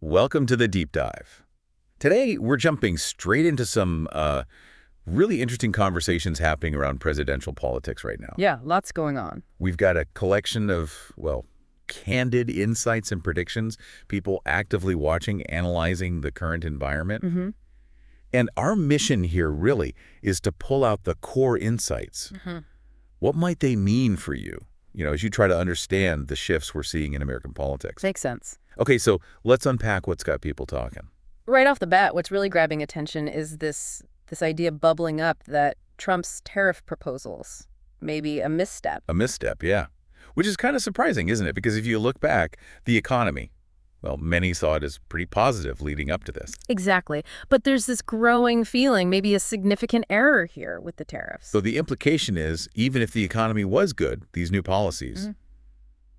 Welcome to the deep dive. Today, we're jumping straight into some really interesting conversations happening around presidential politics right now. Yeah, lots going on. We've got a collection of, well, candid insights and predictions, people actively watching, analyzing the current environment. Mm-hmm. And our mission here really is to pull out the core insights. Mm-hmm. What might they mean for you, as you try to understand the shifts we're seeing in American politics? Makes sense. Okay, so let's unpack what's got people talking. Right off the bat, what's really grabbing attention is this idea bubbling up that Trump's tariff proposals may be a misstep. A misstep, yeah. Which is kind of surprising, isn't it? Because if you look back, the economy, well, many saw it as pretty positive leading up to this. Exactly. But there's this growing feeling, maybe a significant error here with the tariffs. So the implication is, even if the economy was good, these new policies,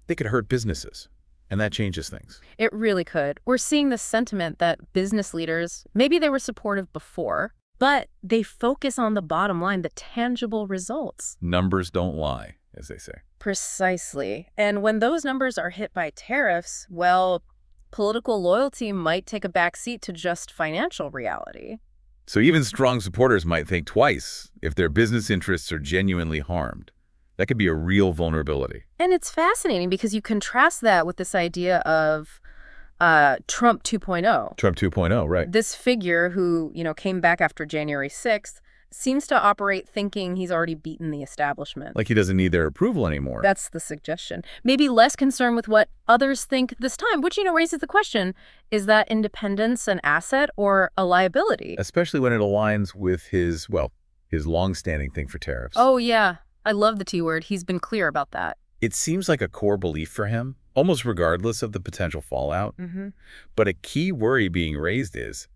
they could hurt businesses. And that changes things. It really could. We're seeing the sentiment that business leaders, maybe they were supportive before, but they focus on the bottom line, the tangible results. Numbers don't lie, as they say. Precisely. And when those numbers are hit by tariffs, well, political loyalty might take a backseat to just financial reality. So even strong supporters might think twice if their business interests are genuinely harmed. That could be a real vulnerability. And it's fascinating because you contrast that with this idea of Trump 2.0. Trump 2.0, right. This figure who, came back after January 6th seems to operate thinking he's already beaten the establishment. Like he doesn't need their approval anymore. That's the suggestion. Maybe less concerned with what others think this time, which, raises the question, is that independence an asset or a liability? Especially when it aligns with his long-standing thing for tariffs. Oh, yeah. I love the T word. He's been clear about that. It seems like a core belief for him, almost regardless of the potential fallout. Mm-hmm. But a key worry being raised is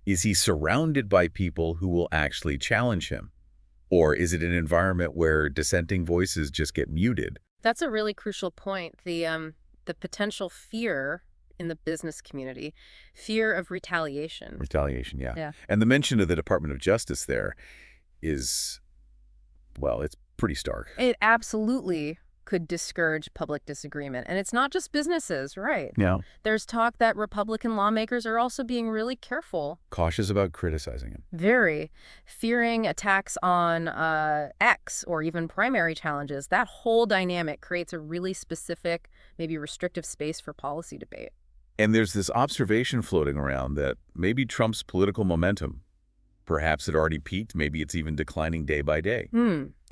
he surrounded by people who will actually challenge him? Or is it an environment where dissenting voices just get muted? That's a really crucial point. The potential fear in the business community, fear of retaliation. Retaliation, yeah. Yeah. And the mention of the Department of Justice there is, well, it's pretty stark. It absolutely could discourage public disagreement. And it's not just businesses, right? Yeah. There's talk that Republican lawmakers are also being really careful. Cautious about criticizing him. Very. Fearing attacks on X or even primary challenges. That whole dynamic creates a really specific, maybe restrictive space for policy debate. And there's this observation floating around that maybe Trump's political momentum, perhaps it already peaked, maybe it's even declining day by day.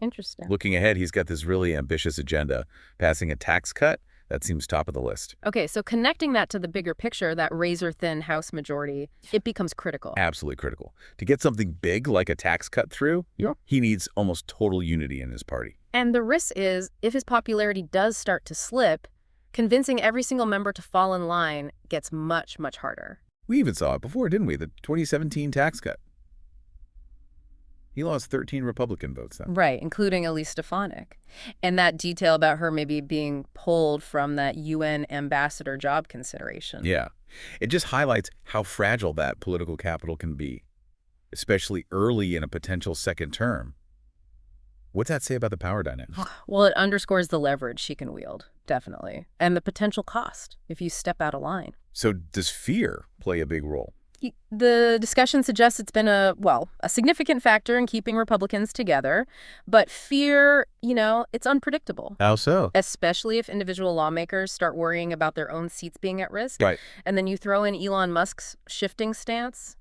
Interesting. Looking ahead, he's got this really ambitious agenda, passing a tax cut. That seems top of the list. Okay, so connecting that to the bigger picture, that razor-thin House majority, it becomes critical. Absolutely critical. To get something big like a tax cut through, he needs almost total unity in his party. And the risk is, if his popularity does start to slip, convincing every single member to fall in line gets much, much harder. We even saw it before, didn't we? The 2017 tax cut. He lost 13 Republican votes then. Right, including Elise Stefanik. And that detail about her maybe being pulled from that UN ambassador job consideration. Yeah. It just highlights how fragile that political capital can be, especially early in a potential second term. What's that say about the power dynamics? Well, it underscores the leverage she can wield, definitely, and the potential cost if you step out of line. So does fear play a big role? The discussion suggests it's been a significant factor in keeping Republicans together. But fear, it's unpredictable. How so? Especially if individual lawmakers start worrying about their own seats being at risk. Right. And then you throw in Elon Musk's shifting stance,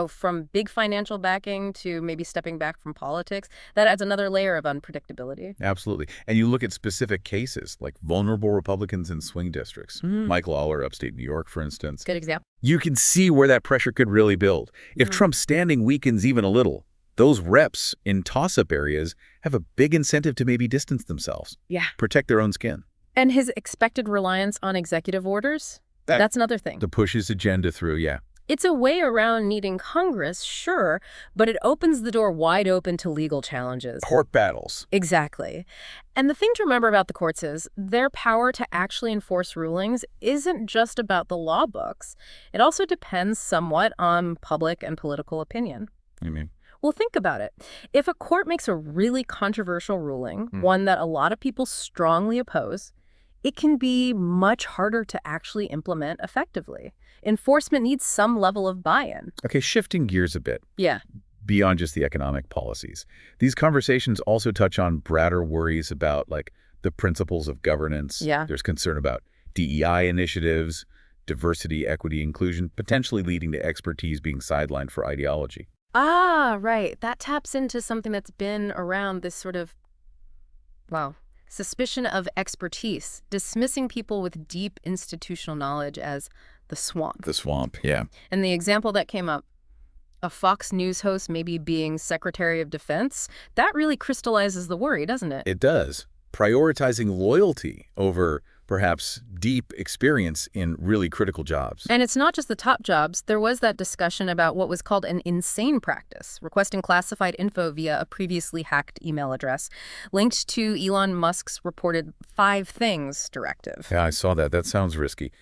from big financial backing to maybe stepping back from politics. That adds another layer of unpredictability. Absolutely. And you look at specific cases, like vulnerable Republicans in swing districts. Mike Lawler, upstate New York, for instance. Good example. You can see where that pressure could really build. If Trump's standing weakens even a little, those reps in toss-up areas have a big incentive to maybe distance themselves. Yeah. Protect their own skin. And his expected reliance on executive orders, that's another thing. To push his agenda through, yeah. It's a way around needing Congress, sure, but it opens the door wide open to legal challenges. Court battles. Exactly. And the thing to remember about the courts is their power to actually enforce rulings isn't just about the law books. It also depends somewhat on public and political opinion. You mean? Well, think about it. If a court makes a really controversial ruling, one that a lot of people strongly oppose, it can be much harder to actually implement effectively enforcement needs some level of buy-in. Okay, shifting gears a bit, Yeah. beyond just the economic policies. These conversations also touch on broader worries about, like, the principles of governance. Yeah. There's concern about DEI initiatives, diversity, equity, inclusion, potentially leading to expertise being sidelined for ideology. Ah, right. That taps into something that's been around, this sort of, well, suspicion of expertise, dismissing people with deep institutional knowledge as the swamp. The swamp, yeah. And the example that came up, a Fox News host maybe being Secretary of Defense, that really crystallizes the worry, doesn't it? It does. Prioritizing loyalty over perhaps deep experience in really critical jobs. And it's not just the top jobs. There was that discussion about what was called an insane practice, requesting classified info via a previously hacked email address, linked to Elon Musk's reported 5 things directive. Yeah, I saw that. That sounds risky.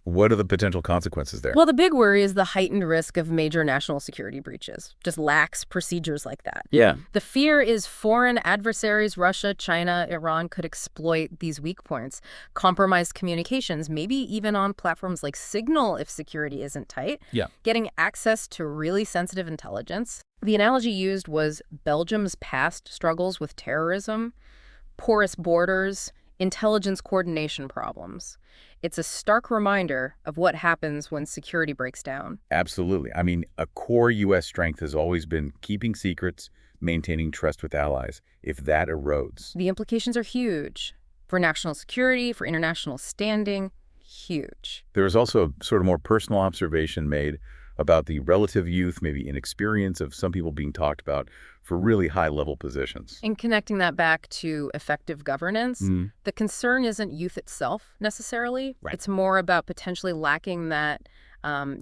What are the potential consequences there? Well, the big worry is the heightened risk of major national security breaches, just lax procedures like that. Yeah. The fear is foreign adversaries, Russia, China, Iran, could exploit these weak points, compromise communications, maybe even on platforms like Signal if security isn't tight, Yeah. getting access to really sensitive intelligence. The analogy used was Belgium's past struggles with terrorism, porous borders, intelligence coordination problems. It's a stark reminder of what happens when security breaks down. Absolutely. I mean, a core U.S. strength has always been keeping secrets, maintaining trust with allies. If that erodes, The implications are huge. For national security, for international standing, huge. there is also a sort of more personal observation made about the relative youth, maybe inexperience of some people being talked about for really high-level positions. And connecting that back to effective governance, the concern isn't youth itself necessarily. Right. It's more about potentially lacking that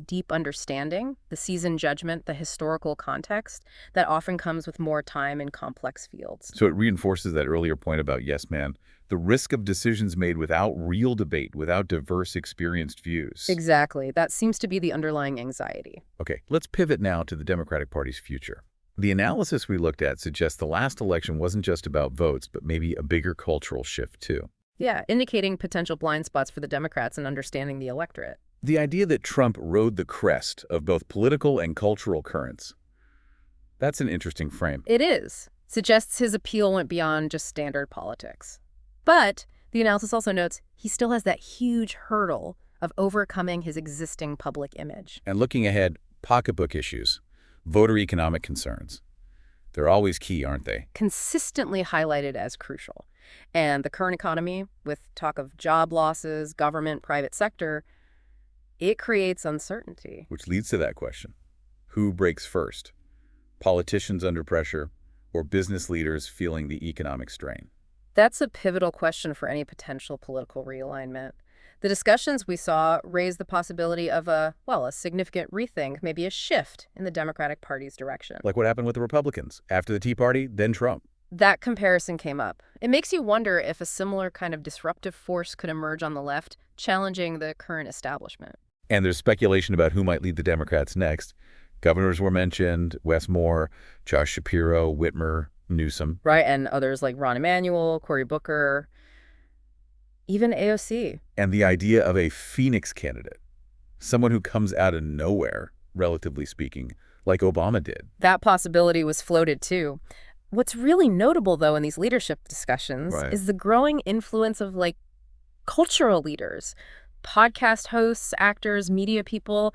deep understanding, the seasoned judgment, the historical context that often comes with more time in complex fields. So it reinforces that earlier point about yes, man, the risk of decisions made without real debate, without diverse, experienced views. Exactly. That seems to be the underlying anxiety. Okay, let's pivot now to the Democratic Party's future. The analysis we looked at suggests the last election wasn't just about votes, but maybe a bigger cultural shift too. Yeah, indicating potential blind spots for the Democrats in understanding the electorate. The idea that Trump rode the crest of both political and cultural currents. That's an interesting frame. It is. Suggests his appeal went beyond just standard politics. But the analysis also notes he still has that huge hurdle of overcoming his existing public image. And looking ahead, pocketbook issues, voter economic concerns. They're always key, aren't they? Consistently highlighted as crucial. And the current economy, with talk of job losses, government, private sector, it creates uncertainty. Which leads to that question. Who breaks first? Politicians under pressure or business leaders feeling the economic strain? That's a pivotal question for any potential political realignment. The discussions we saw raised the possibility of a significant rethink, maybe a shift in the Democratic Party's direction. Like what happened with the Republicans. After the Tea Party, then Trump. That comparison came up. It makes you wonder if a similar kind of disruptive force could emerge on the left, challenging the current establishment. And there's speculation about who might lead the Democrats next. Governors were mentioned, Wes Moore, Josh Shapiro, Whitmer, Newsom. Right, and others like Ron Emanuel, Cory Booker, even AOC. And the idea of a Phoenix candidate, someone who comes out of nowhere, relatively speaking, like Obama did. That possibility was floated too. What's really notable, though, in these leadership discussions is the growing influence of, cultural leaders, podcast hosts, actors, media people,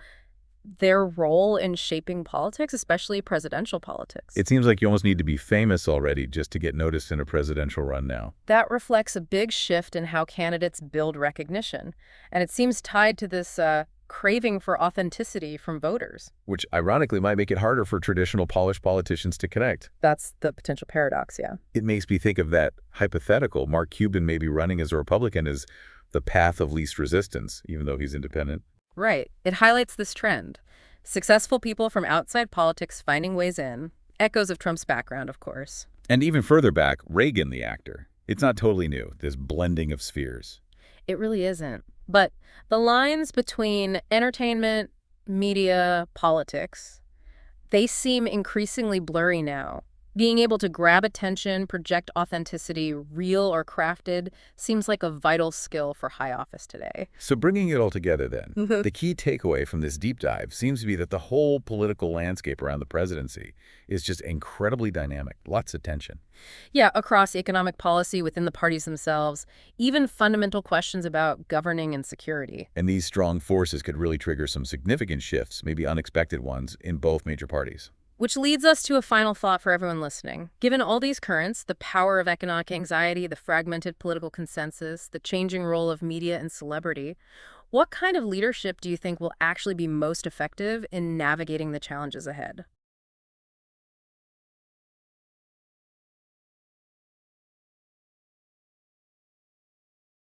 their role in shaping politics, especially presidential politics. It seems like you almost need to be famous already just to get noticed in a presidential run now. That reflects a big shift in how candidates build recognition. And it seems tied to this craving for authenticity from voters. Which ironically might make it harder for traditional polished politicians to connect. That's the potential paradox, yeah. It makes me think of that hypothetical. Mark Cuban maybe running as a Republican as the path of least resistance, even though he's independent. Right. It highlights this trend. Successful people from outside politics finding ways in. Echoes of Trump's background, of course. And even further back, Reagan, the actor. It's not totally new, this blending of spheres. It really isn't. But the lines between entertainment, media, politics, they seem increasingly blurry now. Being able to grab attention, project authenticity, real or crafted, seems like a vital skill for high office today. So bringing it all together then, Mhm. the key takeaway from this deep dive seems to be that the whole political landscape around the presidency is just incredibly dynamic, lots of tension. Yeah, across economic policy within the parties themselves, even fundamental questions about governing and security. And these strong forces could really trigger some significant shifts, maybe unexpected ones, in both major parties. Which leads us to a final thought for everyone listening. Given all these currents, the power of economic anxiety, the fragmented political consensus, the changing role of media and celebrity, what kind of leadership do you think will actually be most effective in navigating the challenges ahead?